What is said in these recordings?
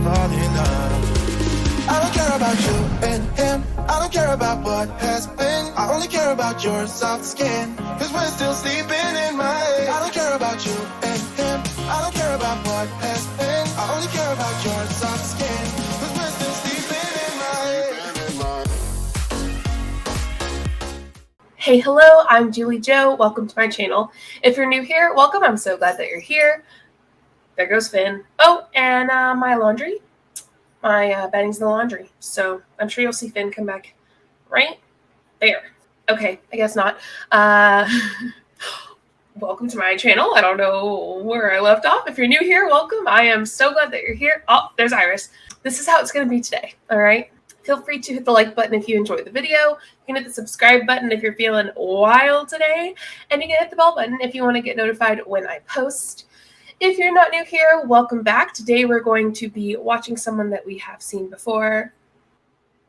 fall in love. I don't care about you and him. I don't care about what has been. I only care about your soft skin, cause we're still sleeping in my head. I don't care about you and him. I don't care about what has been. I only care about your soft skin, cause we're still sleeping in my head. Hey, hello, I'm JulieJo. Welcome to my channel. If you're new here, welcome. I'm so glad that you're here. There goes Finn. Oh, and my laundry. My bedding's in the laundry. So I'm sure you'll see Finn come back right there. Okay, I guess not. Welcome to my channel. I don't know where I left off. If you're new here, welcome. I am so glad that you're here. Oh, there's Iris. This is how it's going to be today, all right? Feel free to hit the like button if you enjoyed the video. You can hit the subscribe button if you're feeling wild today. And you can hit the bell button if you want to get notified when I post. If you're not new here, welcome back. Today we're going to be watching someone that we have seen before.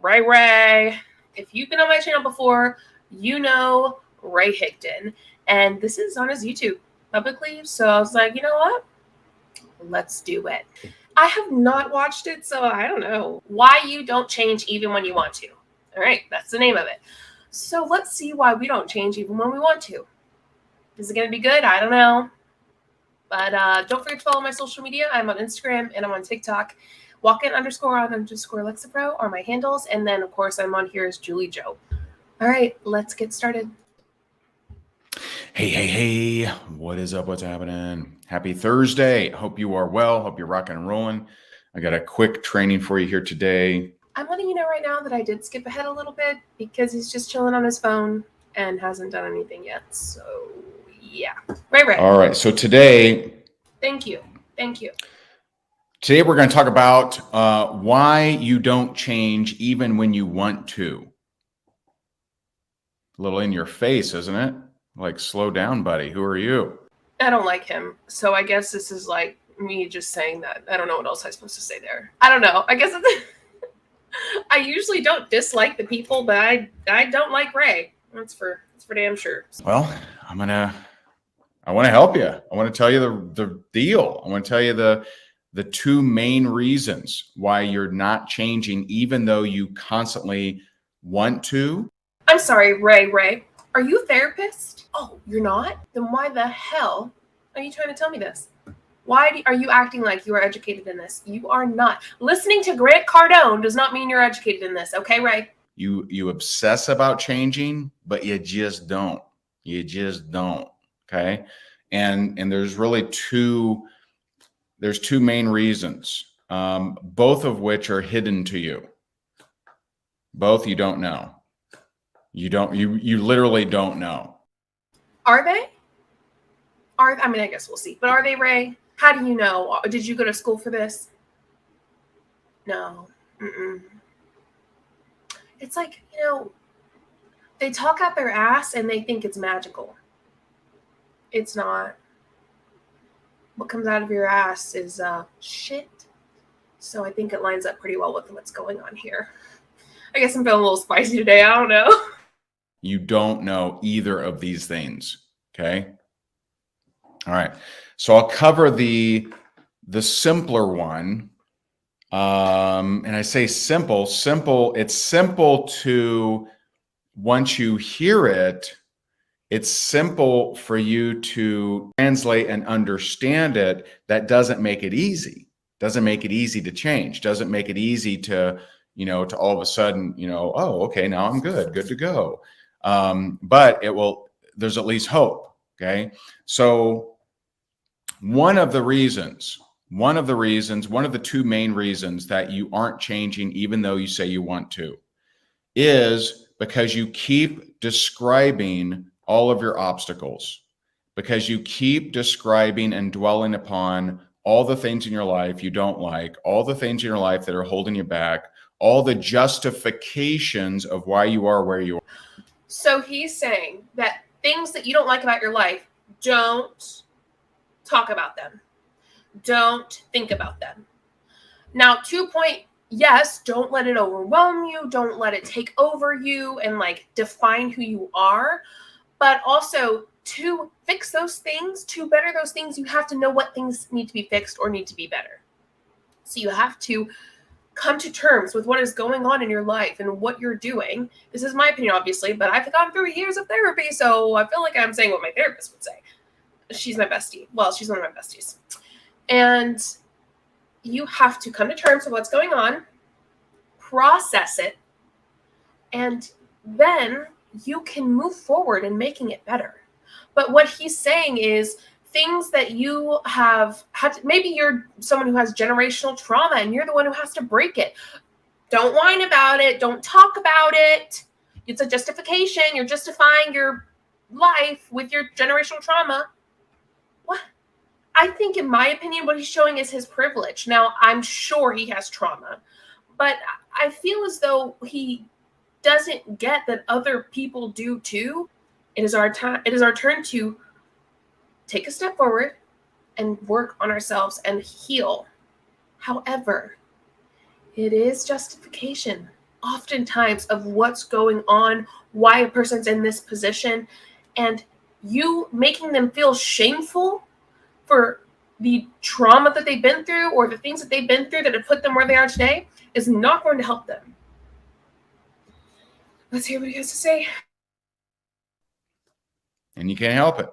Ray. If you've been on my channel before, you know Ray Hickson. And this is on his YouTube publicly. So I was like, you know what? Let's do it. I have not watched it, so I don't know. Why you don't change even when you want to. All right, that's the name of it. So let's see why we don't change even when we want to. Is it going to be good? I don't know. But don't forget to follow my social media. I'm on Instagram and I'm on TikTok. Walkin_on_Lexapro are my handles. And then, of course, I'm on here as JulieJo. All right, let's get started. Hey, what is up? What's happening? Happy Thursday. Hope you are well. Hope you're rocking and rolling. I got a quick training for you here today. I'm letting you know right now that I did skip ahead a little bit because he's just chilling on his phone and hasn't done anything yet. So, yeah. Right. All right. So today. Thank you. Today we're going to talk about why you don't change even when you want to. A little in your face, isn't it? Like, slow down, buddy. Who are you? I don't like him. So I guess this is like me just saying that. I don't know what else I'm supposed to say there. I don't know. I guess I usually don't dislike the people, but I don't like Ray. That's for damn sure. Well, I want to help you. I want to tell you the deal. I want to tell you the two main reasons why you're not changing, even though you constantly want to. I'm sorry, Ray. Are you a therapist? Oh, you're not? Then why the hell are you trying to tell me this? Why are you acting like you are educated in this? You are not. Listening to Grant Cardone does not mean you're educated in this. Okay, Ray? You obsess about changing, but you just don't. Okay? And there's really two main reasons, both of which are hidden to you. Both you don't know. You literally don't know. Are they? I mean, I guess we'll see. But are they, Ray? How do you know? Did you go to school for this? No. It's like, they talk out their ass and they think it's magical. It's not. What comes out of your ass is shit. So I think it lines up pretty well with what's going on here. I guess I'm feeling a little spicy today. I don't know. You don't know either of these things. Okay. All right. So I'll cover the simpler one. And I say simple. It's simple to, once you hear it, it's simple for you to translate and understand it. That doesn't make it easy. Doesn't make it easy to change. Doesn't make it easy to, to all of a sudden, oh, okay, now I'm good to go. But there's at least hope. Okay. So one of the two main reasons that you aren't changing, even though you say you want to, is because you keep describing all of your obstacles, because you keep describing and dwelling upon all the things in your life you don't like, all the things in your life that are holding you back, all the justifications of why you are where you are. So he's saying that things that you don't like about your life, don't talk about them. Don't think about them. Now, 2 point, yes, don't let it overwhelm you. Don't let it take over you and define who you are. But also, to fix those things, to better those things, you have to know what things need to be fixed or need to be better. So you have to come to terms with what is going on in your life and what you're doing. This is my opinion, obviously, but I've gone through years of therapy, so I feel like I'm saying what my therapist would say. She's my bestie. Well, she's one of my besties. And you have to come to terms with what's going on, process it, and then you can move forward in making it better. But what he's saying is things that you have had to, maybe you're someone who has generational trauma and you're the one who has to break it. Don't whine about it. Don't talk about it. It's a justification. You're justifying your life with your generational trauma. What? I think, in my opinion, what he's showing is his privilege. Now, I'm sure he has trauma, but I feel as though he doesn't get that other people do too. It is our time. It is our turn to take a step forward and work on ourselves and heal. However, it is justification oftentimes of what's going on, why a person's in this position, and you making them feel shameful for the trauma that they've been through or the things that they've been through that have put them where they are today is not going to help them. Let's hear what he has to say. And you can't help it.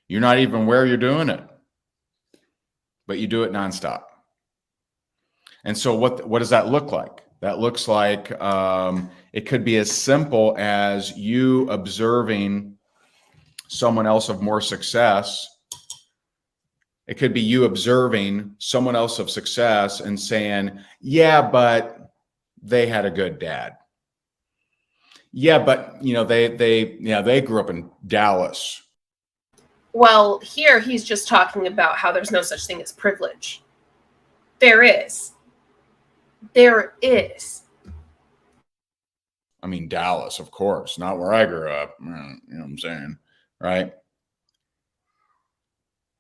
You're not even where you're doing it, but you do it nonstop. And so what does that look like? That looks like it could be as simple as you observing someone else of more success. It could be you observing someone else of success and saying, yeah, but they had a good dad. Yeah, but they grew up in Dallas. Well, here he's just talking about how there's no such thing as privilege. There is. There is. I mean, Dallas, of course, not where I grew up. You know what I'm saying, right?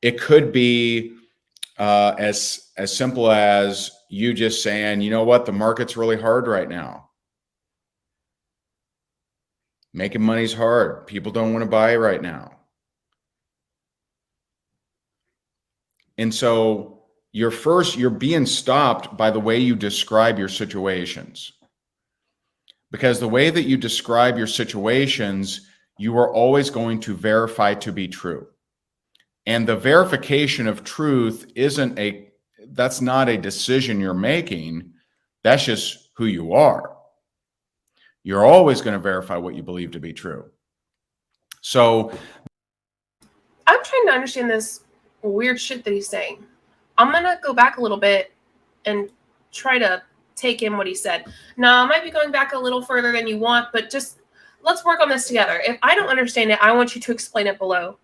It could be as simple as you just saying, you know what, the market's really hard right now. Making money's hard. People don't want to buy right now. And so you're being stopped by the way you describe your situations. Because the way that you describe your situations, you are always going to verify to be true. And the verification of truth that's not a decision you're making. That's just who you are. You're always going to verify what you believe to be true. So I'm trying to understand this weird shit that he's saying. I'm going to go back a little bit and try to take in what he said. Now, I might be going back a little further than you want, but just let's work on this together. If I don't understand it, I want you to explain it below.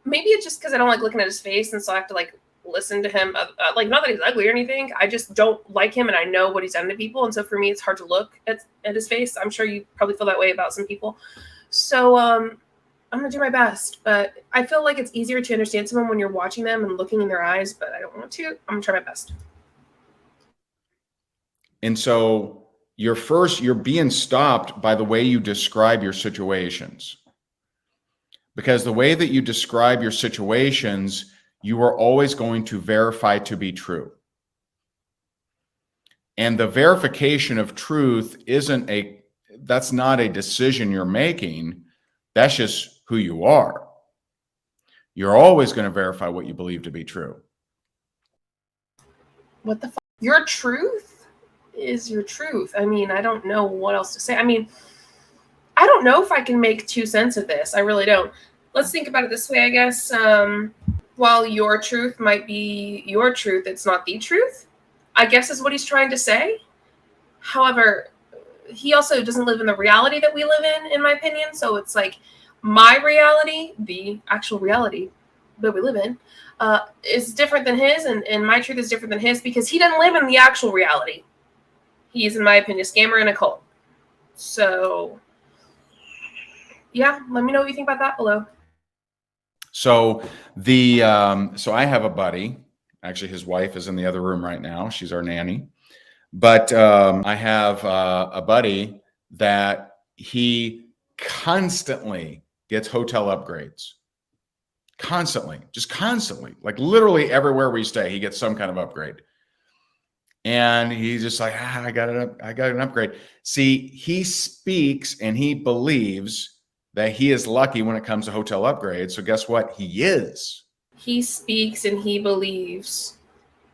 Maybe it's just because I don't like looking at his face, and so I have to listen to him. Not that he's ugly or anything. I just don't like him, and I know what he's done to people, and so for me, it's hard to look at his face. I'm sure you probably feel that way about some people. So I'm gonna do my best, but I feel like it's easier to understand someone when you're watching them and looking in their eyes. But I don't want to. I'm gonna try my best. And so you're being stopped by the way you describe your situations. Because the way that you describe your situations, you are always going to verify to be true. And the verification of truth that's not a decision you're making. That's just who you are. You're always going to verify what you believe to be true. What the fuck? Your truth is your truth. I mean, I don't know what else to say. I mean, I don't know if I can make 2 cents of this. I really don't. Let's think about it this way, I guess. While your truth might be your truth, it's not the truth, I guess is what he's trying to say. However, he also doesn't live in the reality that we live in my opinion. So it's like my reality, the actual reality that we live in, is different than his, and my truth is different than his because he doesn't live in the actual reality. He's, in my opinion, a scammer and a cult. So, yeah, let me know what you think about that below. So so I have a buddy. Actually, his wife is in the other room right now. She's our nanny. But I have a buddy that he constantly gets hotel upgrades. Constantly, just constantly. Like literally everywhere we stay, he gets some kind of upgrade. And he's just like, I got an upgrade. See, he speaks and he believes that he is lucky when it comes to hotel upgrades. So guess what? He is. He speaks and he believes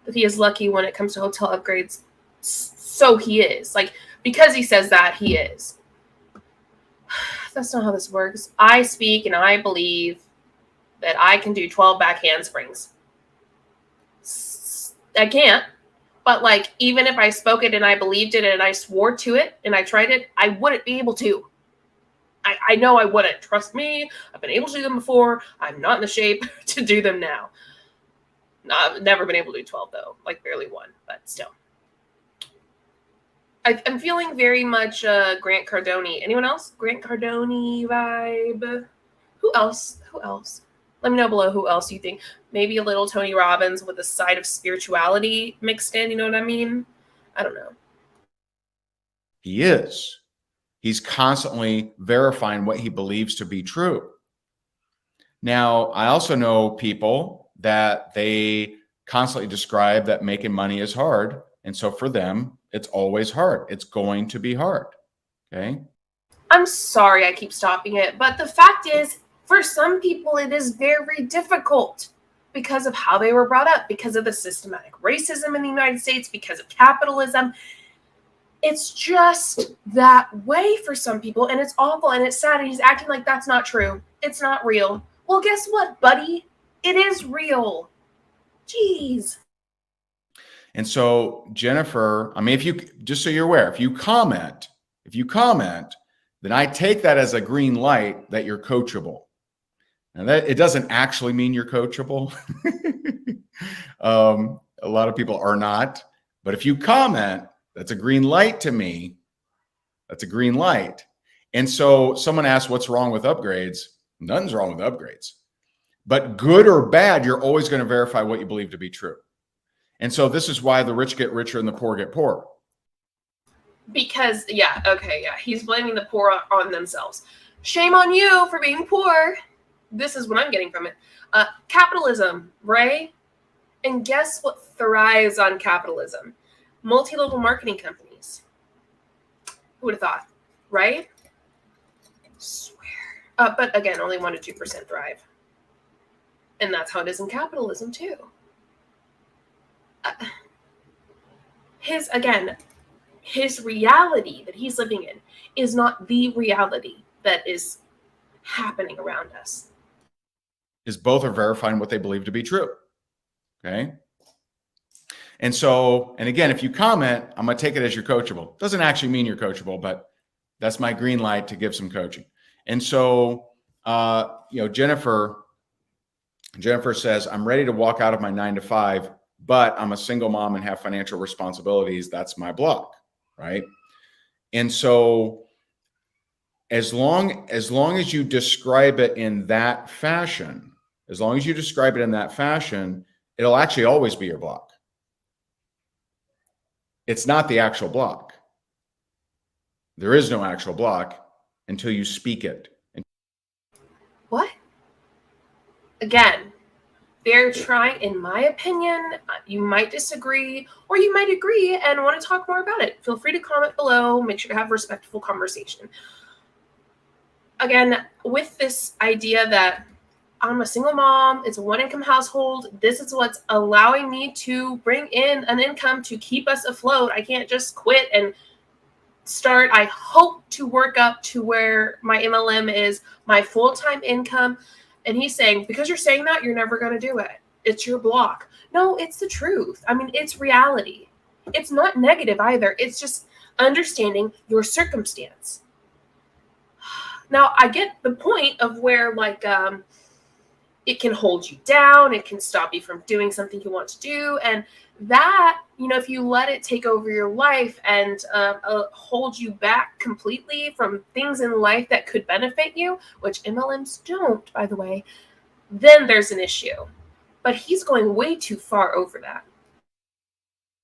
that he is lucky when it comes to hotel upgrades. So he is. Like, because he says that, he is. That's not how this works. I speak and I believe that I can do 12 back handsprings. I can't. But like, even if I spoke it and I believed it and I swore to it and I tried it, I wouldn't be able to. I know I wouldn't. Trust me. I've been able to do them before. I'm not in the shape to do them now. I've never been able to do 12 though. Like barely one, but still. I'm feeling very much Grant Cardone. Anyone else? Grant Cardone vibe. Who else? Who else? Let me know below who else you think. Maybe a little Tony Robbins with a side of spirituality mixed in. You know what I mean? I don't know. He is. He's constantly verifying what he believes to be true. Now, I also know people that they constantly describe that making money is hard. And so for them, it's always hard. It's going to be hard. Okay. I'm sorry I keep stopping it, but the fact is, for some people, it is very difficult because of how they were brought up, because of the systematic racism in the United States, because of capitalism. It's just that way for some people, and it's awful, and it's sad, and he's acting like that's not true. It's not real. Well, guess what, buddy? It is real. Jeez. And so, Jennifer, I mean, if you, just so you're aware, if you comment, then I take that as a green light that you're coachable. And that it doesn't actually mean you're coachable. A lot of people are not. But if you comment, that's a green light to me. That's a green light. And so someone asked, what's wrong with upgrades? Nothing's wrong with upgrades. But good or bad, you're always going to verify what you believe to be true. And so this is why the rich get richer and the poor get poorer. Because, yeah, okay, yeah. He's blaming the poor on themselves. Shame on you for being poor. This is what I'm getting from it. Capitalism, right? And guess what thrives on capitalism? Multi-level marketing companies. Who would have thought, right? Swear. But again, only 1% to 2% thrive. And that's how it is in capitalism too. His reality that he's living in is not the reality that is happening around us. Is both are verifying what they believe to be true. Okay. And so, and again, if you comment, I'm going to take it as you're coachable. Doesn't actually mean you're coachable, but that's my green light to give some coaching. And so, Jennifer says, I'm ready to walk out of my 9-to-5, but I'm a single mom and have financial responsibilities. That's my block. Right. And so as long as you describe it in that fashion, it'll actually always be your block. It's not the actual block. There is no actual block until you speak it. What? Again, they're trying, in my opinion, you might disagree or you might agree and want to talk more about it. Feel free to comment below. Make sure to have a respectful conversation. Again, with this idea that I'm a single mom, it's a one-income household, this is what's allowing me to bring in an income to keep us afloat. I can't just quit and start. I hope to work up to where my MLM is my full-time income. And he's saying, because you're saying that, you're never going to do it. It's your block. No, it's the truth. I mean, it's reality. It's not negative either. It's just understanding your circumstance. Now, I get the point of where, like, it can hold you down. It can stop you from doing something you want to do. And that, if you let it take over your life and hold you back completely from things in life that could benefit you, which MLMs don't, by the way, then there's an issue. But he's going way too far over that.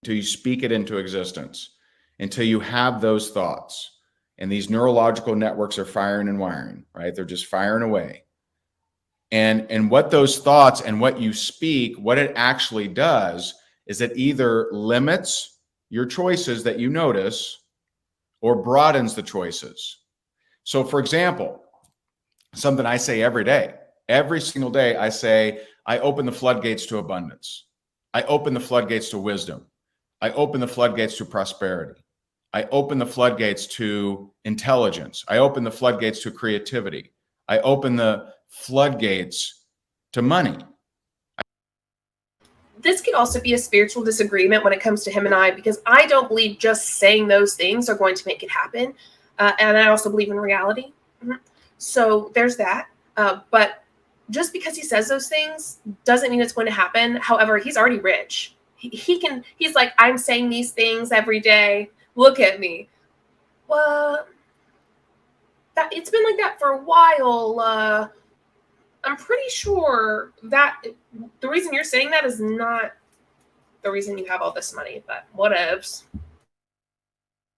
Until you speak it into existence, until you have those thoughts. And these neurological networks are firing and wiring, right? They're just firing away. And what those thoughts and what you speak, what it actually does is it either limits your choices that you notice or broadens the choices. So for example, something I say every day, every single day, I say, I open the floodgates to abundance. I open the floodgates to wisdom. I open the floodgates to prosperity. I open the floodgates to intelligence. I open the floodgates to creativity. I open the floodgates to money. This could also be a spiritual disagreement when it comes to him and I, because I don't believe just saying those things are going to make it happen. And I also believe in reality. So there's that. But just because he says those things doesn't mean it's going to happen. However, he's already rich. He's like, I'm saying these things every day. Look at me. Well, it's been like that for a while. I'm pretty sure that the reason you're saying that is not the reason you have all this money, but whatevs.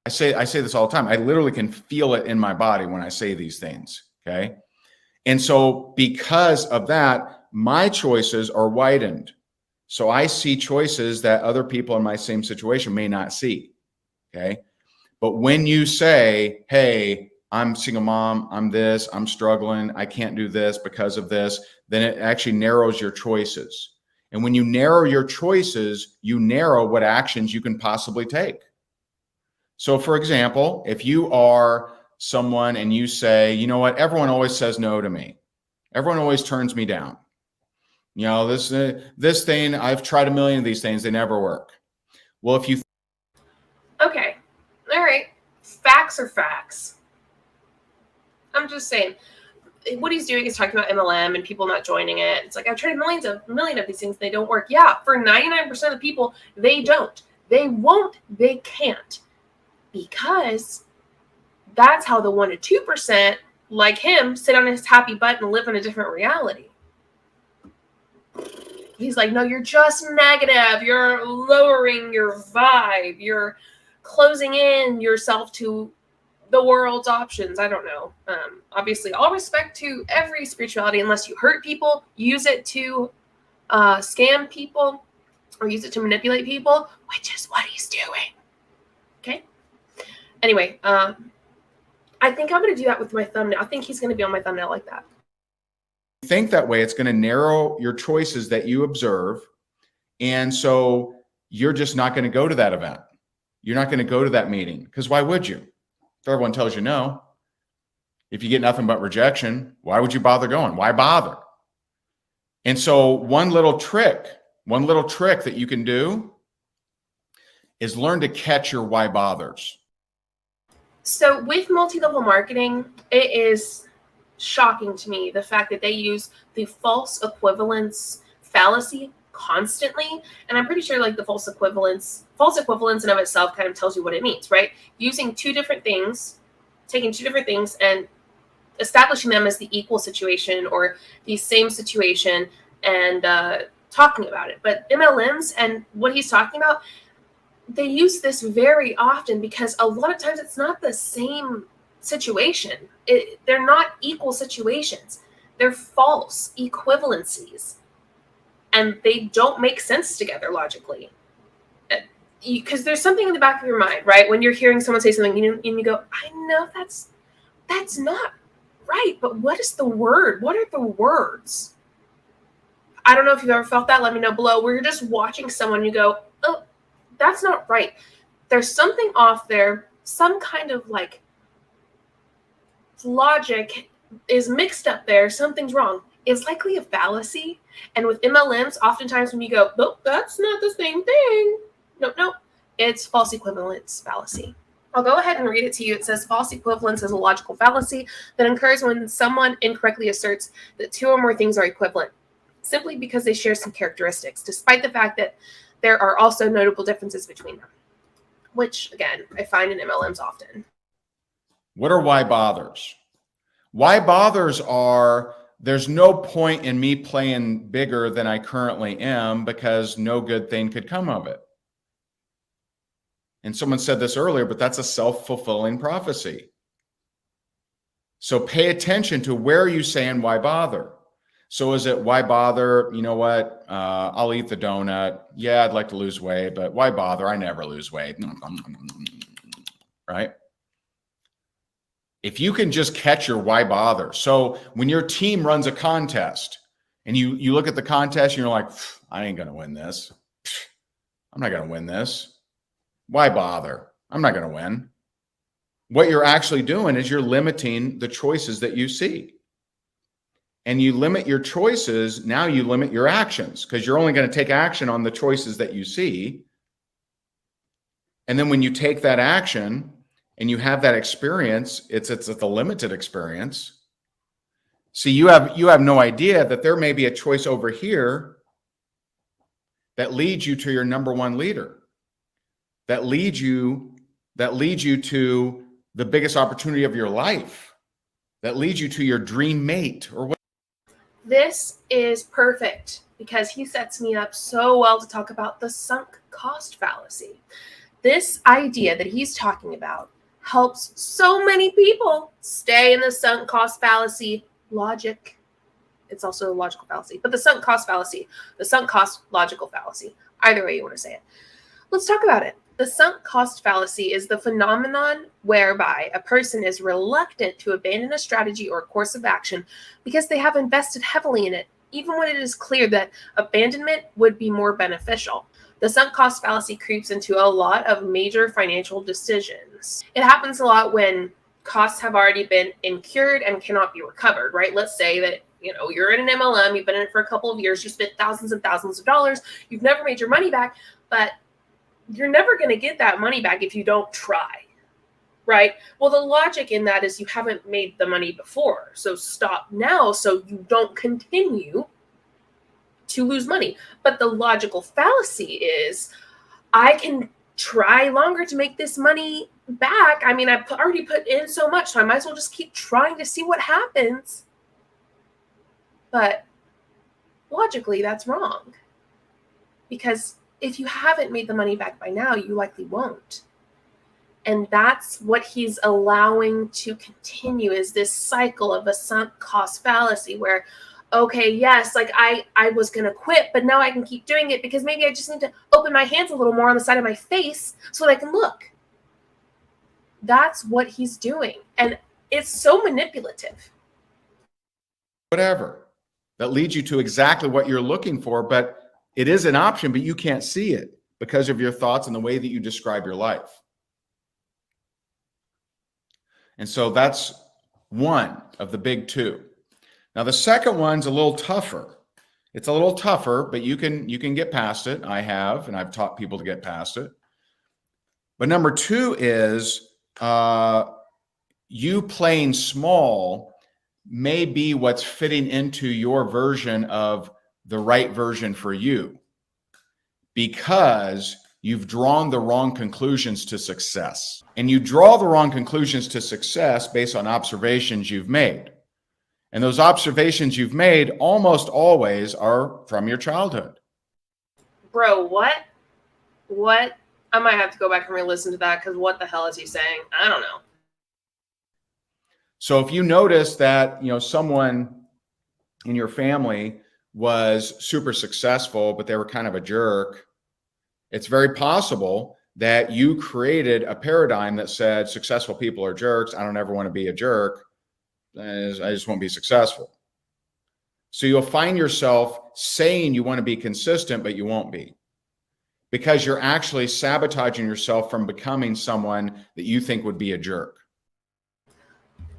I say this all the time. I literally can feel it in my body when I say these things. Okay. And so because of that, my choices are widened. So I see choices that other people in my same situation may not see. Okay. But when you say, hey, I'm single mom, I'm this, I'm struggling, I can't do this because of this, then it actually narrows your choices. And when you narrow your choices, you narrow what actions you can possibly take. So for example, if you are someone and you say, you know what, everyone always says no to me. Everyone always turns me down. You know, this thing, I've tried a million of these things, they never work. Well, if you... Okay. All right. Facts are facts. I'm just saying, what he's doing is talking about MLM and people not joining it. It's like, I've tried a million of these things. They don't work. Yeah, for 99% of the people, they don't. They won't. They can't. Because that's how the 1% to 2% like him sit on his happy butt and live in a different reality. He's like, no, you're just negative. You're lowering your vibe. You're closing in yourself to the world's options. I don't know. Obviously, all respect to every spirituality, unless you hurt people, use it to scam people, or use it to manipulate people, which is what he's doing. Okay. Anyway, I think I'm going to do that with my thumbnail. I think he's going to be on my thumbnail like that. Think that way, it's going to narrow your choices that you observe. And so you're just not going to go to that event. You're not going to go to that meeting, because why would you? If everyone tells you no, if you get nothing but rejection, why would you bother going? Why bother? And so one little trick that you can do is learn to catch your why bothers. So with multi-level marketing, it is shocking to me the fact that they use the false equivalence fallacy constantly. And I'm pretty sure like the false equivalence in of itself kind of tells you what it means, right? Using two different things, taking two different things and establishing them as the equal situation or the same situation and talking about it. But MLMs and what he's talking about, they use this very often because a lot of times it's not the same situation. They're not equal situations. They're false equivalencies. And they don't make sense together logically. Because there's something in the back of your mind, right? When you're hearing someone say something and you go, I know that's not right, but what is the word? What are the words? I don't know if you've ever felt that. Let me know below. Where you're just watching someone, you go, oh, that's not right. There's something off there. Some kind of like logic is mixed up there. Something's wrong. It's likely a fallacy. And with MLMs, oftentimes when you go, nope, that's not the same thing. Nope. It's false equivalence fallacy. I'll go ahead and read it to you. It says false equivalence is a logical fallacy that occurs when someone incorrectly asserts that two or more things are equivalent, simply because they share some characteristics, despite the fact that there are also notable differences between them, which, again, I find in MLMs often. What are why bothers? Why bothers are, there's no point in me playing bigger than I currently am because no good thing could come of it. And someone said this earlier, but that's a self-fulfilling prophecy. So pay attention to where you saying why bother. So is it why bother? You know what? I'll eat the donut. Yeah, I'd like to lose weight, but why bother? I never lose weight. Right? If you can just catch your why bother. So when your team runs a contest and you look at the contest and you're like, I ain't going to win this. I'm not going to win this. Why bother? I'm not going to win. What you're actually doing is you're limiting the choices that you see. And you limit your choices, now you limit your actions because you're only going to take action on the choices that you see. And then when you take that action and you have that experience, it's a limited experience. See, you have no idea that there may be a choice over here that leads you to your number one leader, that leads you to the biggest opportunity of your life, that leads you to your dream mate or what. This is perfect because he sets me up so well to talk about the sunk cost fallacy. This idea that he's talking about helps so many people stay in the sunk cost fallacy logic. It's also a logical fallacy, but the sunk cost fallacy, the sunk cost logical fallacy, either way you want to say it. Let's talk about it. The sunk cost fallacy is the phenomenon whereby a person is reluctant to abandon a strategy or course of action because they have invested heavily in it, even when it is clear that abandonment would be more beneficial. The sunk cost fallacy creeps into a lot of major financial decisions. It happens a lot when costs have already been incurred and cannot be recovered, right? Let's say that you're in an MLM, you've been in it for a couple of years, you spent thousands and thousands of dollars, you've never made your money back, but you're never going to get that money back if you don't try, right? Well, the logic in that is you haven't made the money before, so stop now so you don't continue to lose money. But the logical fallacy is I can try longer to make this money back. I mean, I've already put in so much, so I might as well just keep trying to see what happens. But logically, that's wrong. Because if you haven't made the money back by now, you likely won't. And that's what he's allowing to continue, is this cycle of a sunk cost fallacy where, okay, yes, like I was going to quit, but now I can keep doing it because maybe I just need to open my hands a little more on the side of my face so that I can look. That's what he's doing. And it's so manipulative. Whatever. That leads you to exactly what you're looking for, but it is an option, but you can't see it because of your thoughts and the way that you describe your life. And so that's one of the big two. Now, the second one's a little tougher. It's a little tougher, but you can get past it. I have, and I've taught people to get past it. But number two is you playing small may be what's fitting into your version of the right version for you, because you've drawn the wrong conclusions to success. And you draw the wrong conclusions to success based on observations you've made. And those observations you've made almost always are from your childhood. Bro, what? I might have to go back and re-listen to that because what the hell is he saying? I don't know. So if you notice that, someone in your family was super successful, but they were kind of a jerk, it's very possible that you created a paradigm that said successful people are jerks. I don't ever want to be a jerk. I just won't be successful. So you'll find yourself saying you want to be consistent, but you won't be, because you're actually sabotaging yourself from becoming someone that you think would be a jerk.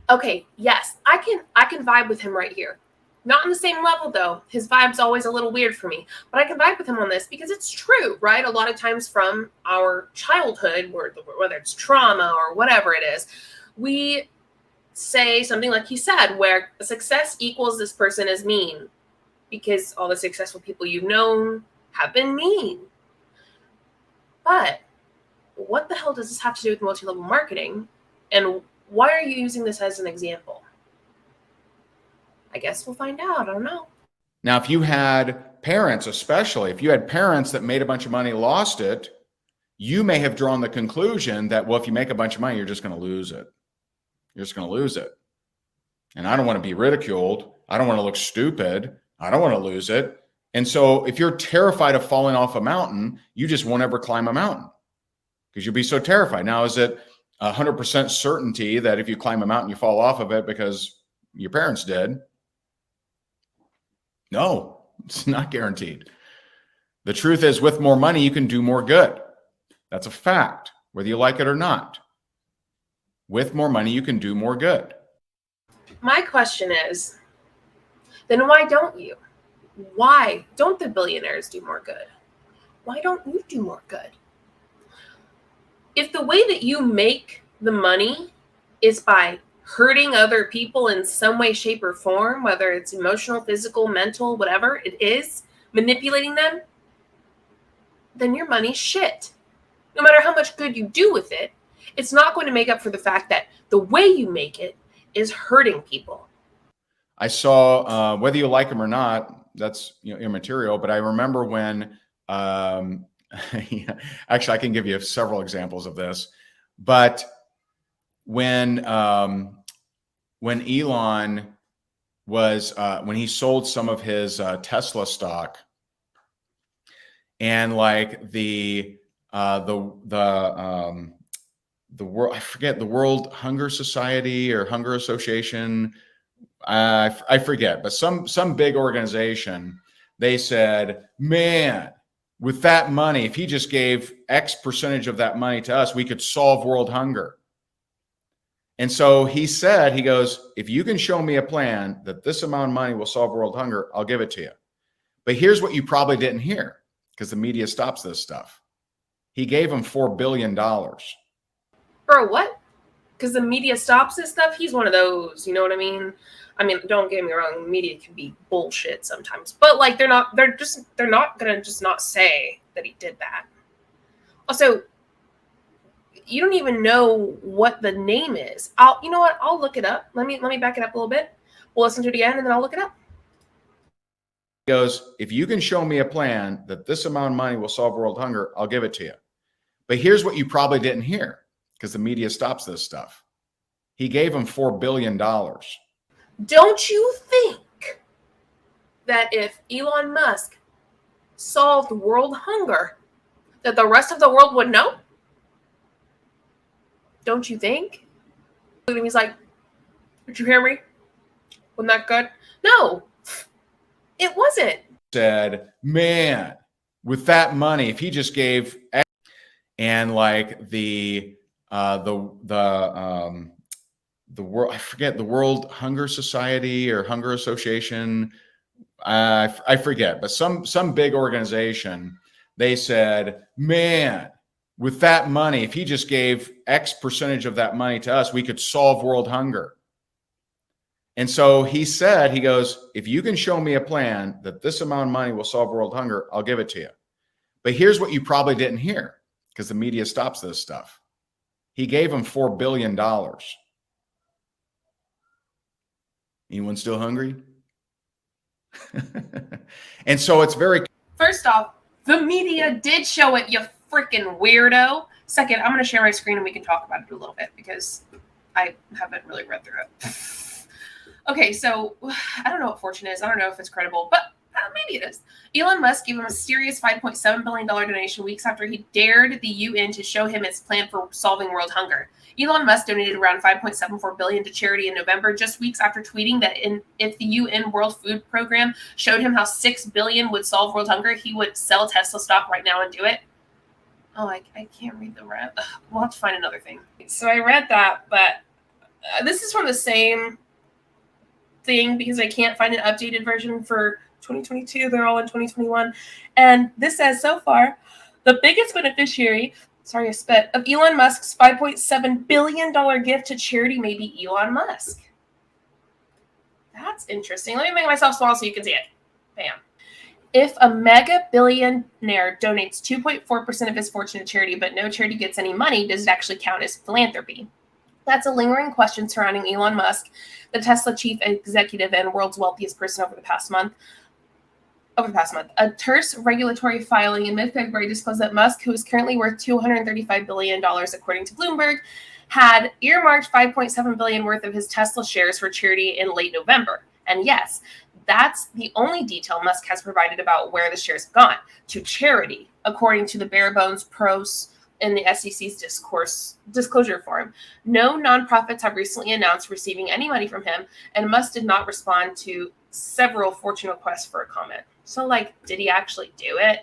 Okay, yes, I can vibe with him right here. Not on the same level, though. His vibe's always a little weird for me. But I can vibe with him on this because it's true, right? A lot of times from our childhood, whether it's trauma or whatever it is, we say something like he said, where success equals this person is mean because all the successful people you've known have been mean. But what the hell does this have to do with multi-level marketing? And why are you using this as an example? I guess we'll find out. I don't know. Now, if you had parents, especially if you had parents that made a bunch of money, lost it, you may have drawn the conclusion that, well, if you make a bunch of money, you're just going to lose it. You're just going to lose it. And I don't want to be ridiculed. I don't want to look stupid. I don't want to lose it. And so if you're terrified of falling off a mountain, you just won't ever climb a mountain because you'll be so terrified. Now, is it 100% certainty that if you climb a mountain, you fall off of it because your parents did? No, it's not guaranteed. The truth is, with more money, you can do more good. That's a fact, whether you like it or not. With more money, you can do more good. My question is, then why don't you? Why don't the billionaires do more good? Why don't you do more good? If the way that you make the money is by hurting other people in some way, shape, or form, whether it's emotional, physical, mental, whatever it is, manipulating them, then your money's shit. No matter how much good you do with it, it's not going to make up for the fact that the way you make it is hurting people. I saw, whether you like them or not, that's immaterial. But I remember when, actually, I can give you several examples of this. But when Elon was when he sold some of his Tesla stock, and like the world, I forget, the World Hunger Society or Hunger Association, I forget, but some big organization, they said, man, with that money, if he just gave X percentage of that money to us, we could solve world hunger. And so he said, he goes, if you can show me a plan that this amount of money will solve world hunger, I'll give it to you. But here's what you probably didn't hear, because the media stops this stuff. He gave him $4 billion. Bro, what? Because the media stops this stuff? He's one of those, you know what I mean? I mean, don't get me wrong, media can be bullshit sometimes. But like they're not gonna just not say that he did that. Also, you don't even know what the name is. You know what? I'll look it up. Let me back it up a little bit. We'll listen to it again and then I'll look it up. He goes, if you can show me a plan that this amount of money will solve world hunger, I'll give it to you. But here's what you probably didn't hear, because the media stops this stuff. He gave him $4 billion. Don't you think that if Elon Musk solved world hunger, that the rest of the world would know? Don't you think? Look at him, he's like, did you hear me? Wasn't that good? No, it wasn't. Said, man, with that money, if he just gave X, and like the world, I forget, the World Hunger Society or Hunger Association, I forget, but some big organization, they said, man, with that money, if he just gave X percentage of that money to us, we could solve world hunger. And so he said, he goes, if you can show me a plan that this amount of money will solve world hunger, I'll give it to you. But here's what you probably didn't hear, because the media stops this stuff. He gave him $4 billion. Anyone still hungry? And so it's very... First off, the media did show it, you freaking weirdo. Second, I'm going to share my screen and we can talk about it a little bit because I haven't really read through it. Okay, so I don't know what fortune is. I don't know if it's credible, but maybe it is. Elon Musk gave a mysterious $5.7 billion donation weeks after he dared the UN to show him its plan for solving world hunger. Elon Musk donated around $5.74 billion to charity in November, just weeks after tweeting that if the UN World Food Program showed him how $6 billion would solve world hunger, he would sell Tesla stock right now and do it. Oh, I can't read the rest. We'll have to find another thing. So I read that, but this is from the same thing because I can't find an updated version for 2022. They're all in 2021. And this says, so far, the biggest beneficiary, sorry, I spit, of Elon Musk's $5.7 billion gift to charity may be Elon Musk. That's interesting. Let me make myself small so you can see it. Bam. If a mega billionaire donates 2.4% of his fortune to charity, but no charity gets any money, does it actually count as philanthropy? That's a lingering question surrounding Elon Musk, the Tesla chief executive and world's wealthiest person over the past month. A terse regulatory filing in mid-February disclosed that Musk, who is currently worth $235 billion, according to Bloomberg, had earmarked $5.7 billion worth of his Tesla shares for charity in late November. And yes, That's the only detail Musk has provided about where the shares have gone, to charity, according to the bare bones prose in the SEC's disclosure form. No nonprofits have recently announced receiving any money from him, and Musk did not respond to several Fortune requests for a comment. So, like, did he actually do it?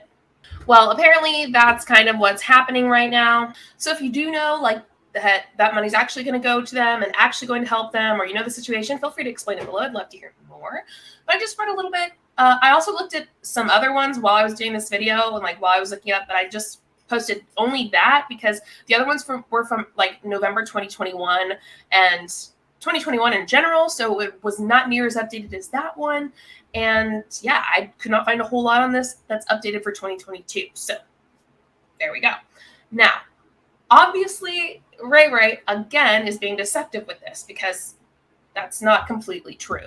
Well, apparently that's kind of what's happening right now. So if you do know, like, that money's actually going to go to them and actually going to help them, or you know the situation, feel free to explain it below. I'd love to hear more. But I just read a little bit. I also looked at some other ones while I was doing this video and like while I was looking up, but I just posted only that because the other ones were from like November 2021 and 2021 in general. So it was not near as updated as that one. And yeah, I could not find a whole lot on this that's updated for 2022. So there we go. Now, obviously, Ray again is being deceptive with this because that's not completely true.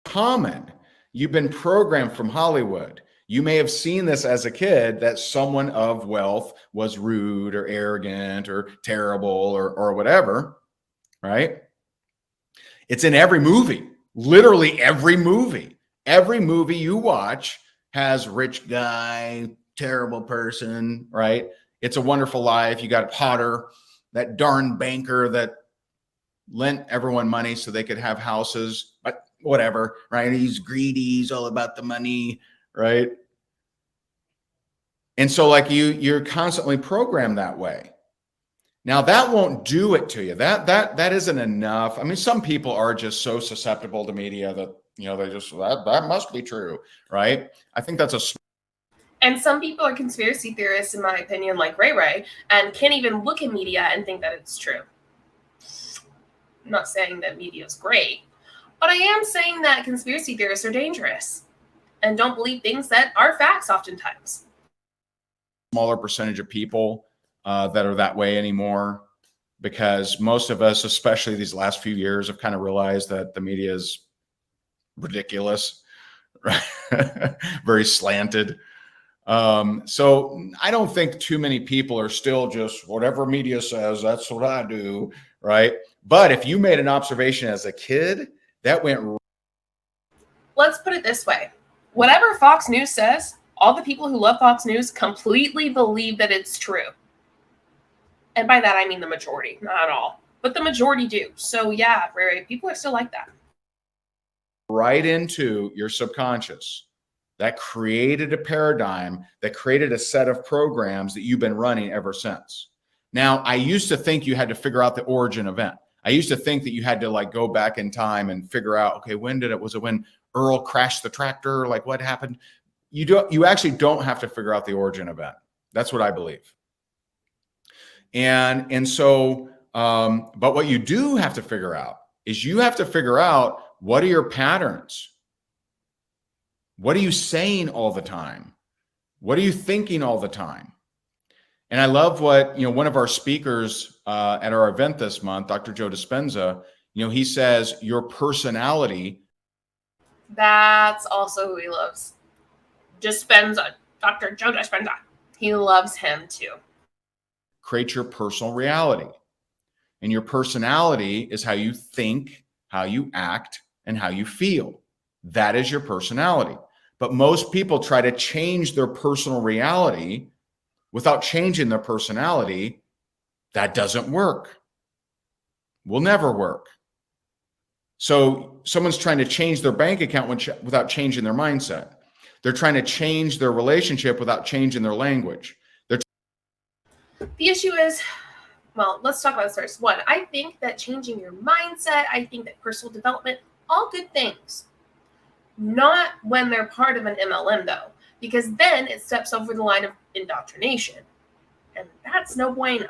Common. You've been programmed from Hollywood. You may have seen this as a kid, that someone of wealth was rude or arrogant or terrible or whatever, right? It's in every movie, literally every movie. Every movie you watch has rich guy, terrible person, right? It's a Wonderful Life. You got Potter, that darn banker that lent everyone money so they could have houses, but whatever, right? He's greedy. He's all about the money, right? And so like you're constantly programmed that way. Now that won't do it to you. That isn't enough. I mean, some people are just so susceptible to media that, you know, they just, that must be true, right? I think that's a. And some people are conspiracy theorists, in my opinion, like Ray, and can't even look at media and think that it's true. I'm not saying that media is great, but I am saying that conspiracy theorists are dangerous and don't believe things that are facts oftentimes. Smaller percentage of people that are that way anymore, because most of us, especially these last few years, have kind of realized that the media is ridiculous, right? Very slanted. So I don't think too many people are still just whatever media says, that's what I do, right? But if you made an observation as a kid, that went. Let's put it this way. Whatever Fox News says, all the people who love Fox News completely believe that it's true. And by that, I mean the majority, not all, but the majority do. So yeah, Ray, people are still like that. Right into your subconscious. That created a paradigm, that created a set of programs that you've been running ever since. Now, I used to think you had to figure out the origin event. I used to think that you had to like go back in time and figure out, okay, was it when Earl crashed the tractor? Like what happened? You actually don't have to figure out the origin event. That's what I believe. And so, but what you do have to figure out is you have to figure out, what are your patterns? What are you saying all the time? What are you thinking all the time? And I love what, you know, one of our speakers at our event this month, Dr. Joe Dispenza, you know, he says your personality. That's also who he loves. Dispenza, Dr. Joe Dispenza. He loves him too. Create your personal reality. And your personality is how you think, how you act, and how you feel. That is your personality. But most people try to change their personal reality without changing their personality. That doesn't work. Will never work. So someone's trying to change their bank account without changing their mindset. They're trying to change their relationship without changing their language. The issue is, well, let's talk about this first. One, I think that changing your mindset, I think that personal development, all good things. Not when they're part of an MLM, though, because then it steps over the line of indoctrination. And that's no bueno.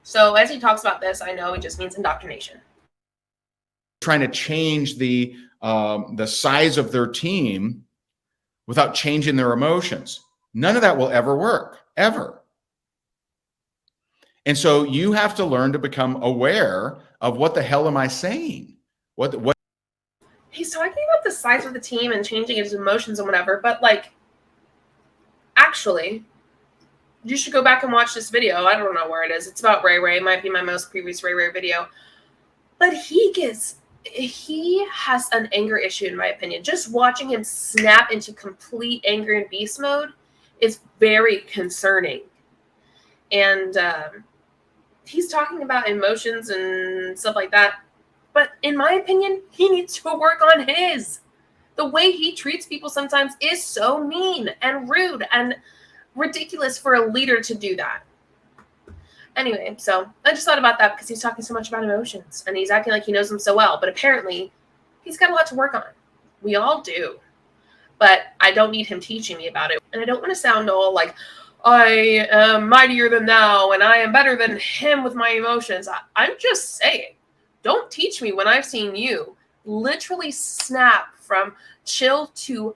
So as he talks about this, I know it just means indoctrination. Trying to change the size of their team without changing their emotions. None of that will ever work, ever. And so you have to learn to become aware of, what the hell am I saying? What? He's talking about the size of the team and changing his emotions and whatever, but like, actually, you should go back and watch this video. I don't know where it is. It's about Ray. It might be my most previous Ray video. But he gets he has an anger issue, in my opinion. Just watching him snap into complete anger and beast mode is very concerning. And he's talking about emotions and stuff like that. But in my opinion, he needs to work on his. The way he treats people sometimes is so mean and rude and ridiculous for a leader to do that. Anyway, so I just thought about that because he's talking so much about emotions and he's acting like he knows them so well. But apparently, he's got a lot to work on. We all do. But I don't need him teaching me about it. And I don't want to sound all like, I am mightier than thou and I am better than him with my emotions. I'm just saying, don't teach me when I've seen you literally snap from chill to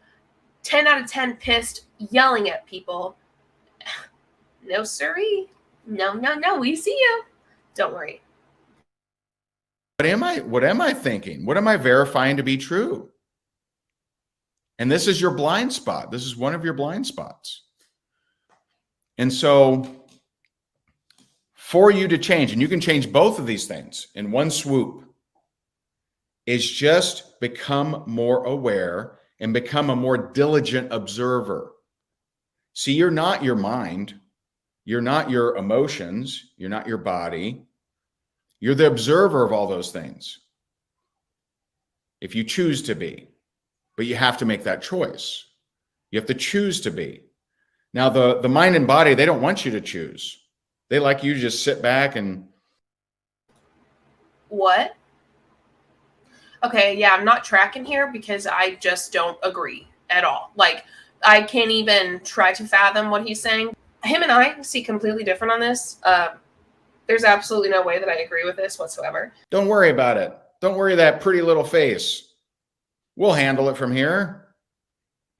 10 out of 10 pissed, yelling at people. No, sirree. No, we see you. Don't worry. What am I thinking? What am I verifying to be true? And this is your blind spot. This is one of your blind spots. And so for you to change, and you can change both of these things in one swoop, is just become more aware and become a more diligent observer. See, you're not your mind. You're not your emotions. You're not your body. You're the observer of all those things. If you choose to be, but you have to make that choice. You have to choose to be. Now, the mind and body, they don't want you to choose. They like you to just sit back and... What? Okay, yeah, I'm not tracking here because I just don't agree at all. Like, I can't even try to fathom what he's saying. Him and I see completely different on this. There's absolutely no way that I agree with this whatsoever. Don't worry about it. Don't worry that pretty little face. We'll handle it from here.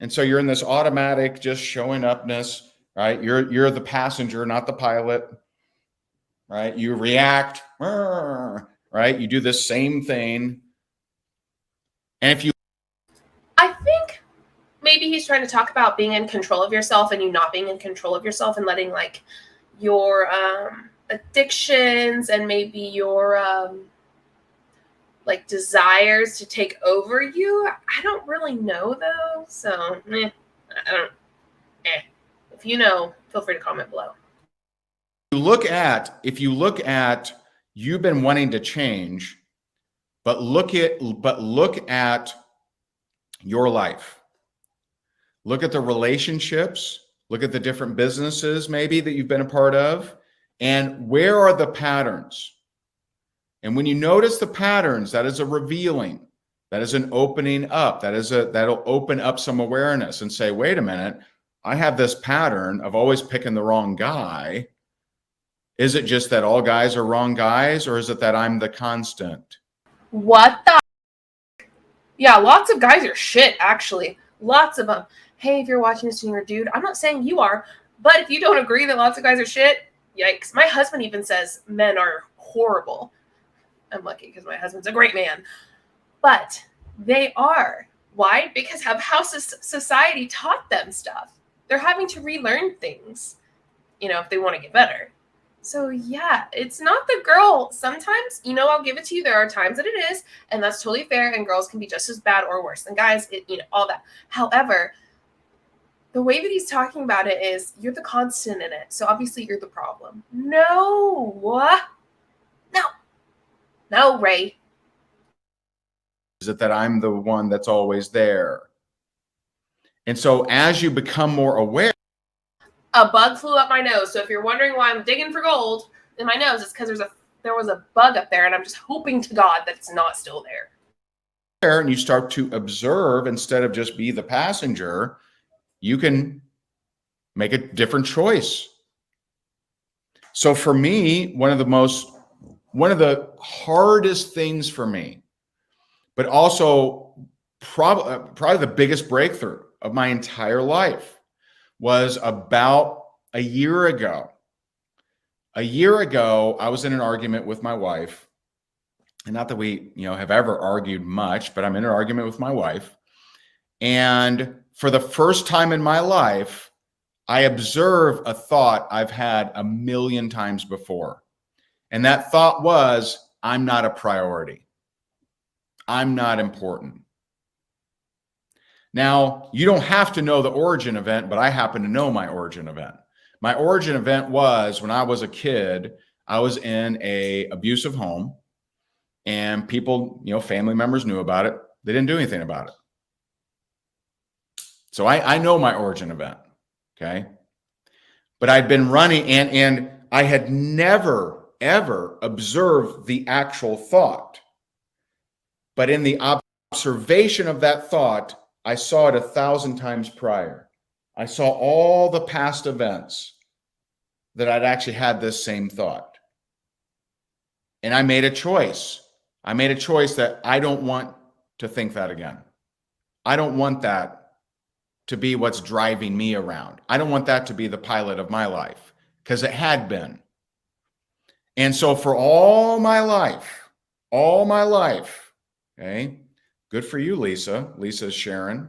And so you're in this automatic just showing upness, right? You're the passenger, not the pilot, right? You react, right? You do the same thing. And if you... I think maybe he's trying to talk about being in control of yourself and you not being in control of yourself and letting like your addictions and maybe your like desires to take over you. I don't really know though. So I don't. If you know, feel free to comment below. If you look at you've been wanting to change, but look at your life. Look at the relationships, look at the different businesses maybe that you've been a part of, and where are the patterns? And when you notice the patterns, that is a revealing, that is an opening up, that'll open up some awareness and say, wait a minute, I have this pattern of always picking the wrong guy. Is it just that all guys are wrong guys, or is it that I'm the constant? What the? Yeah, lots of guys are shit, actually. Lots of them. Hey, if you're watching this and you're a dude, I'm not saying you are, but if you don't agree that lots of guys are shit, yikes. My husband even says men are horrible. I'm lucky because my husband's a great man. But they are. Why? Because of how society taught them stuff. They're having to relearn things, if they want to get better. So yeah, it's not the girl. Sometimes, I'll give it to you. There are times that it is, and that's totally fair. And girls can be just as bad or worse than guys, all that. However, the way that he's talking about it is you're the constant in it. So obviously you're the problem. No, Ray. Is it that I'm the one that's always there? And so as you become more aware, a bug flew up my nose. So if you're wondering why I'm digging for gold in my nose, it's because there was a bug up there, and I'm just hoping to God that it's not still there. And you start to observe instead of just be the passenger, you can make a different choice. So for me, one of the hardest things for me, but also probably the biggest breakthrough of my entire life, was about a year ago. A year ago, I was in an argument with my wife. And not that we, have ever argued much, but I'm in an argument with my wife. And for the first time in my life, I observe a thought I've had a million times before. And that thought was, I'm not a priority. I'm not important. Now, you don't have to know the origin event, but I happen to know my origin event. My origin event was when I was a kid, I was in an abusive home, and people, family members knew about it. They didn't do anything about it. So I know my origin event, okay? But I'd been running, and I had never, ever observed the actual thought. But in the observation of that thought, I saw it 1,000 times prior. I saw all the past events that I'd actually had this same thought. And I made a choice. I made a choice that I don't want to think that again. I don't want that to be what's driving me around. I don't want that to be the pilot of my life, because it had been. And so for all my life, okay, good for you, Lisa. Lisa's sharing.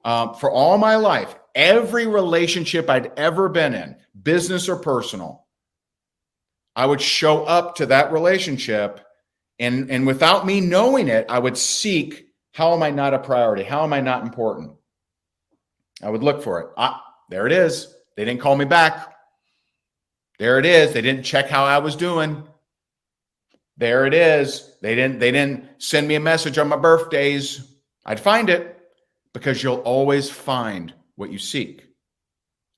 For all my life, every relationship I'd ever been in, business or personal, I would show up to that relationship, and without me knowing it, I would seek, how am I not a priority? How am I not important? I would look for it. There it is. They didn't call me back. There it is. They didn't check how I was doing. There it is. They didn't send me a message on my birthdays. I'd find it, because you'll always find what you seek.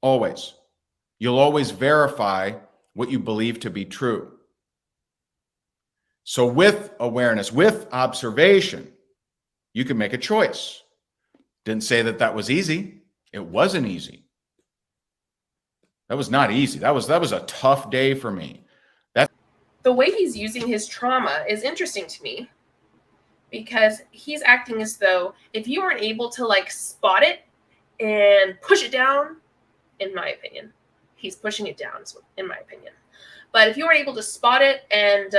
Always. You'll always verify what you believe to be true. So with awareness, with observation, you can make a choice. Didn't say that was easy. It wasn't easy. That was not easy. That was a tough day for me. The way he's using his trauma is interesting to me, because he's acting as though if you aren't able to spot it and push it down, in my opinion, he's pushing it down, in my opinion. But if you aren't able to spot it and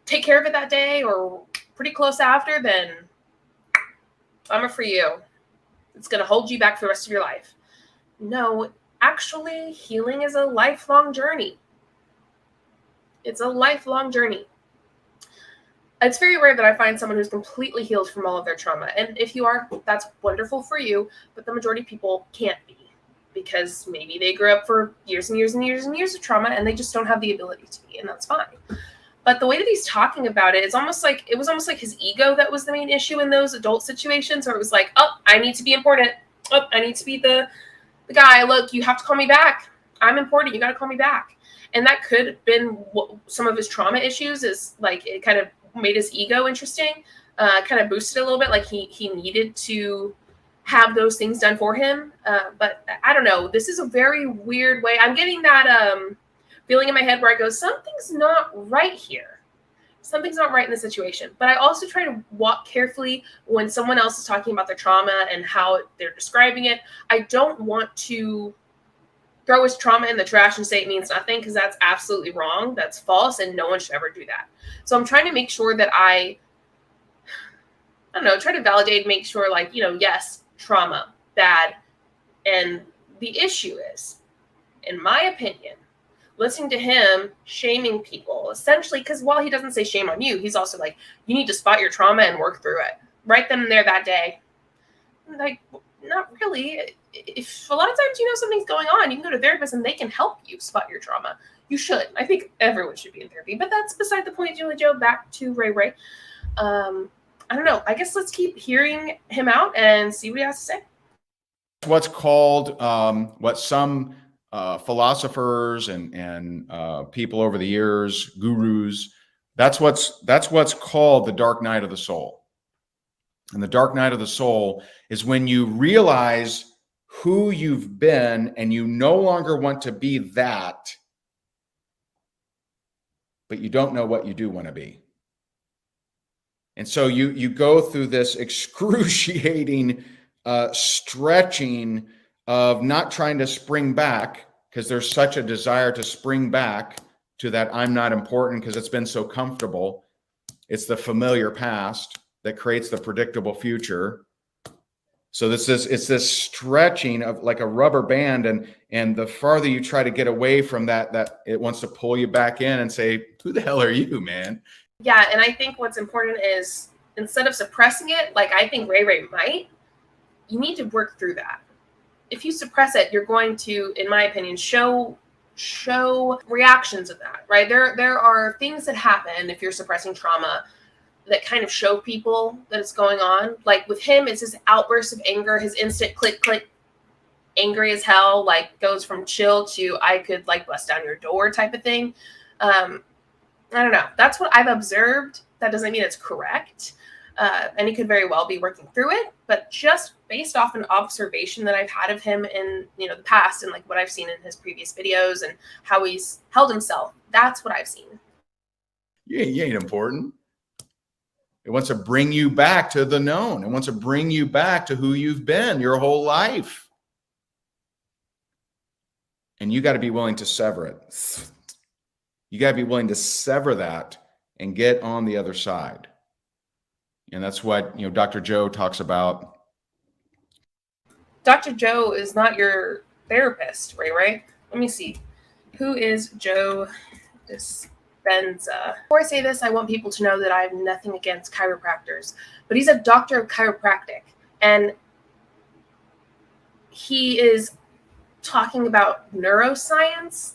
take care of it that day or pretty close after, then bummer for you. It's going to hold you back for the rest of your life. No, actually, healing is a lifelong journey. It's a lifelong journey. It's very rare that I find someone who's completely healed from all of their trauma. And if you are, that's wonderful for you. But the majority of people can't be, because maybe they grew up for years and years and years and years of trauma, and they just don't have the ability to be, and that's fine. But the way that he's talking about it, it was almost like his ego that was the main issue in those adult situations, where it was like, oh, I need to be important. Oh, I need to be the guy. Look, you have to call me back. I'm important. You got to call me back. And that could have been some of his trauma issues, is it kind of made his ego interesting, kind of boosted it a little bit. Like he needed to have those things done for him. But I don't know. This is a very weird way. I'm getting that feeling in my head where I go, something's not right here. Something's not right in the situation. But I also try to walk carefully when someone else is talking about their trauma and how they're describing it. I don't want to throw his trauma in the trash and say it means nothing, because that's absolutely wrong. That's false, and no one should ever do that. So I'm trying to make sure that I don't know, try to validate, make sure yes, trauma, bad. And the issue is, in my opinion, listening to him shaming people, essentially, because while he doesn't say shame on you, he's also like, you need to spot your trauma and work through it. Right then and there that day. Not really. If a lot of times something's going on, you can go to a therapist and they can help you spot your trauma. You should. I think everyone should be in therapy, but that's beside the point, JulieJo. Back to Ray. I don't know. I guess let's keep hearing him out and see what he has to say. What's called, what some philosophers and people over the years, gurus, that's what's called the dark night of the soul. And the dark night of the soul is when you realize who you've been and you no longer want to be that, but you don't know what you do want to be. And so you go through this excruciating stretching of not trying to spring back, because there's such a desire to spring back to that I'm not important because it's been so comfortable. It's the familiar past that creates the predictable future. So it's this stretching of like a rubber band, and the farther you try to get away from that it wants to pull you back in and say, who the hell are you, man? Yeah, and I think what's important is instead of suppressing it, like I think Ray Ray might, you need to work through that. If you suppress it, you're going to, in my opinion, show reactions of that, right? There are things that happen if you're suppressing trauma that kind of show people that it's going on. Like with him, it's his outburst of anger, his instant click, click, angry as hell, like goes from chill to I could like bust down your door type of thing. I don't know. That's what I've observed. That doesn't mean it's correct. And he could very well be working through it, but just based off an observation that I've had of him in, the past and like what I've seen in his previous videos and how he's held himself, that's what I've seen. You ain't important. It wants to bring you back to the known. It wants to bring you back to who you've been your whole life. And you got to be willing to sever it. You got to be willing to sever that and get on the other side. And that's what, Dr. Joe talks about. Dr. Joe is not your therapist, right? Let me see. Who is Joe Dispenza? Before I say this, I want people to know that I have nothing against chiropractors, but he's a doctor of chiropractic. And he is talking about neuroscience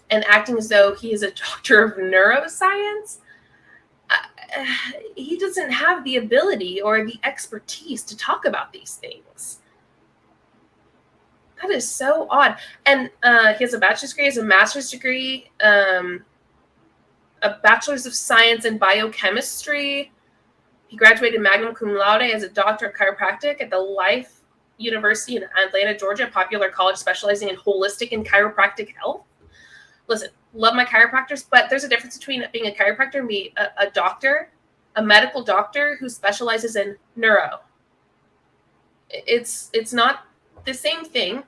and acting as though he is a doctor of neuroscience. He doesn't have the ability or the expertise to talk about these things. That is so odd. And he has a bachelor's degree, has a master's degree, a bachelor's of science in biochemistry. He graduated magna cum laude as a doctor of chiropractic at the Life University in Atlanta, Georgia, a popular college specializing in holistic and chiropractic health. Listen, love my chiropractors, but there's a difference between being a chiropractor and being a doctor, a medical doctor who specializes in neuro. It's not the same thing,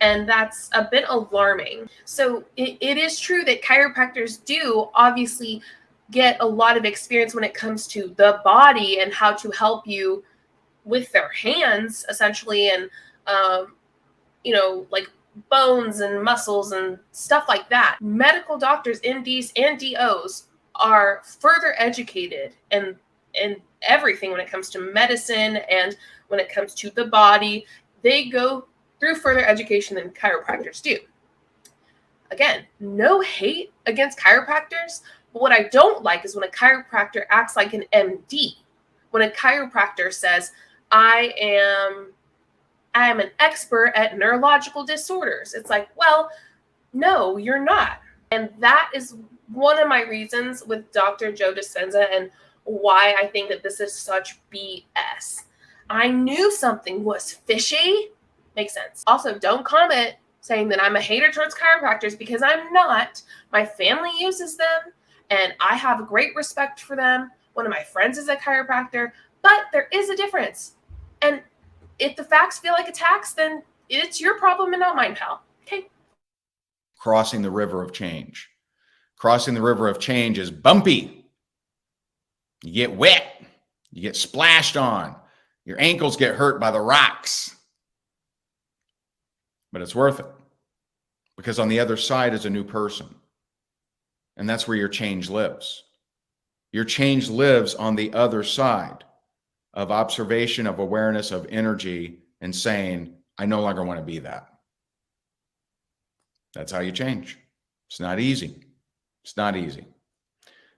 and that's a bit alarming. So it is true that chiropractors do obviously get a lot of experience when it comes to the body and how to help you with their hands, essentially, and like bones and muscles and stuff like that. Medical doctors, MDs, and DOs are further educated in everything when it comes to medicine and when it comes to the body. They go through further education than chiropractors do. Again, no hate against chiropractors, but what I don't like is when a chiropractor acts like an MD. When a chiropractor says, I am an expert at neurological disorders. It's like, well, no, you're not. And that is one of my reasons with Dr. Joe Dispenza and why I think that this is such BS. I knew something was fishy. Makes sense. Also, don't comment saying that I'm a hater towards chiropractors, because I'm not. My family uses them and I have a great respect for them. One of my friends is a chiropractor, but there is a difference. And if the facts feel like attacks, then it's your problem and not mine, pal. Okay. Crossing the river of change. Crossing the river of change is bumpy. You get wet. You get splashed on. Your ankles get hurt by the rocks. But it's worth it, because on the other side is a new person. And that's where your change lives. Your change lives on the other side of observation, of awareness, of energy, and saying, I no longer want to be that. That's how you change. It's not easy. It's not easy.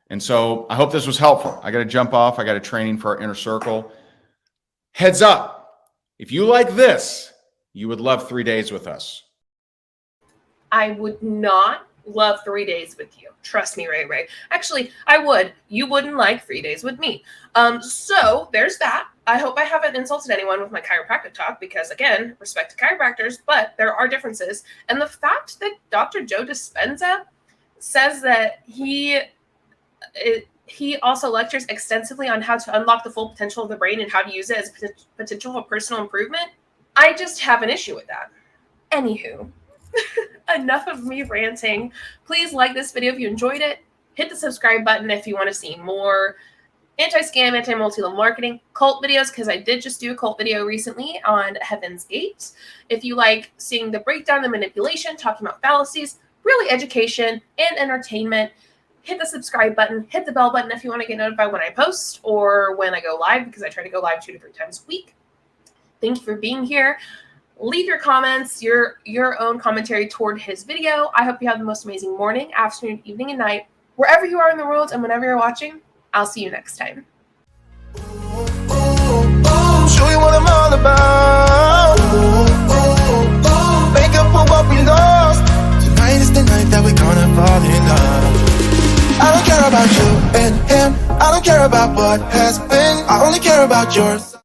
And so I hope this was helpful. I got to jump off. I got a training for our inner circle. Heads up. If you like this, you would love 3 days with us. I would not love 3 days with you. Trust me, Ray Ray. Actually, I would. You wouldn't like 3 days with me. So there's that. I hope I haven't insulted anyone with my chiropractic talk, because again, respect to chiropractors, but there are differences. And the fact that Dr. Joe Dispenza says that he also lectures extensively on how to unlock the full potential of the brain and how to use it as potential for personal improvement, I just have an issue with that. Anywho, enough of me ranting. Please like this video if you enjoyed it. Hit the subscribe button if you want to see more anti-scam, anti-multi-level marketing, cult videos, because I did just do a cult video recently on Heaven's Gate. If you like seeing the breakdown, the manipulation, talking about fallacies, really education and entertainment, hit the subscribe button, hit the bell button if you want to get notified when I post or when I go live, because I try to go live 2 to 3 times a week. Thank you for being here. Leave your comments, your own commentary toward his video. I hope you have the most amazing morning, afternoon, evening, and night, wherever you are in the world and whenever you're watching. I'll see you next time. Show you what I'm all about. Make up for what we lost. Tonight is the night that we're gonna fall in love. I don't care about you and him. I don't care about what has been. I only care about yours.